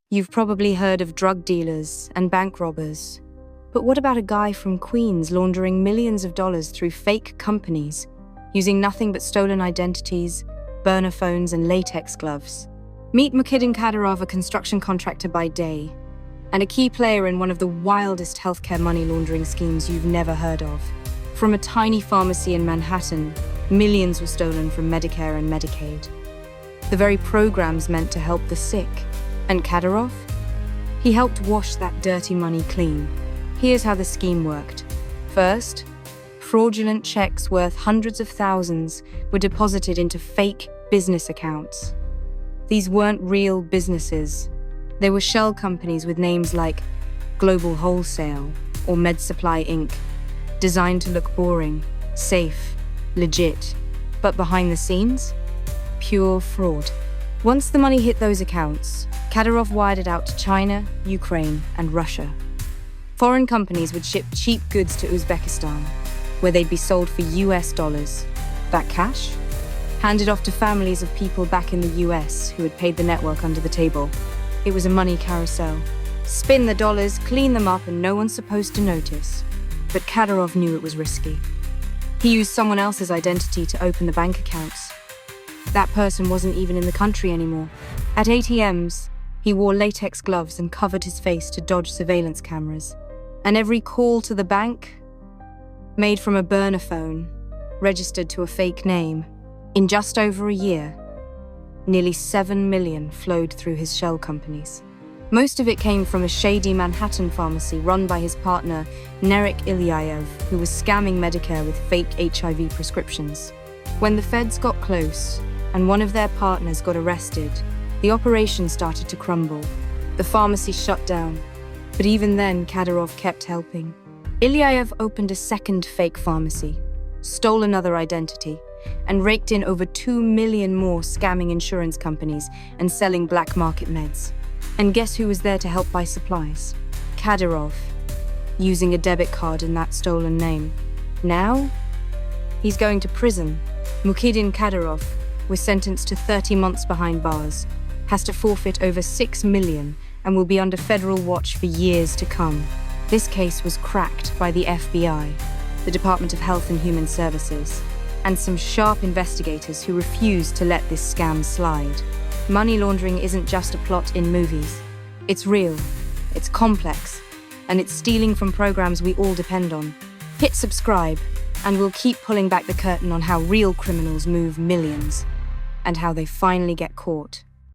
You've probably heard of drug dealers and bank robbers. But what about a guy from Queens laundering millions of dollars through fake companies, using nothing but stolen identities, burner phones, and latex gloves? Meet Mukhiddin Kadirov, a construction contractor by day, and a key player in one of the wildest healthcare money laundering schemes you've never heard of. From a tiny pharmacy in Manhattan, millions were stolen from Medicare and Medicaid, the very programs meant to help the sick. And Kadirov? He helped wash that dirty money clean. Here's how the scheme worked. First, fraudulent checks worth hundreds of thousands were deposited into fake business accounts. These weren't real businesses. They were shell companies with names like Global Wholesale or Med Supply Inc., designed to look boring, safe, legit. But behind the scenes, pure fraud. Once the money hit those accounts, Kadirov wired it out to China, Ukraine, and Russia. Foreign companies would ship cheap goods to Uzbekistan, where they'd be sold for US dollars. That cash? Handed off to families of people back in the US who had paid the network under the table. It was a money carousel. Spin the dollars, clean them up, and no one's supposed to notice. But Kadirov knew it was risky. He used someone else's identity to open the bank accounts. That person wasn't even in the country anymore. At ATMs, he wore latex gloves and covered his face to dodge surveillance cameras. And every call to the bank, made from a burner phone, registered to a fake name. In just over a year, nearly 7 million flowed through his shell companies. Most of it came from a shady Manhattan pharmacy run by his partner, Nerek Ilyayev, who was scamming Medicare with fake HIV prescriptions. When the feds got close, and one of their partners got arrested, the operation started to crumble. The pharmacy shut down. But even then, Kadirov kept helping. Ilyayev opened a second fake pharmacy, stole another identity, and raked in over 2 million more, scamming insurance companies and selling black market meds. And guess who was there to help buy supplies? Kadirov, using a debit card in that stolen name. Now, he's going to prison. Mukhiddin Kadirov was sentenced to 30 months behind bars, has to forfeit over 6 million, and will be under federal watch for years to come. This case was cracked by the FBI, the Department of Health and Human Services, and some sharp investigators who refused to let this scam slide. Money laundering isn't just a plot in movies. It's real, it's complex, and it's stealing from programs we all depend on. Hit subscribe, and we'll keep pulling back the curtain on how real criminals move millions, and how they finally get caught.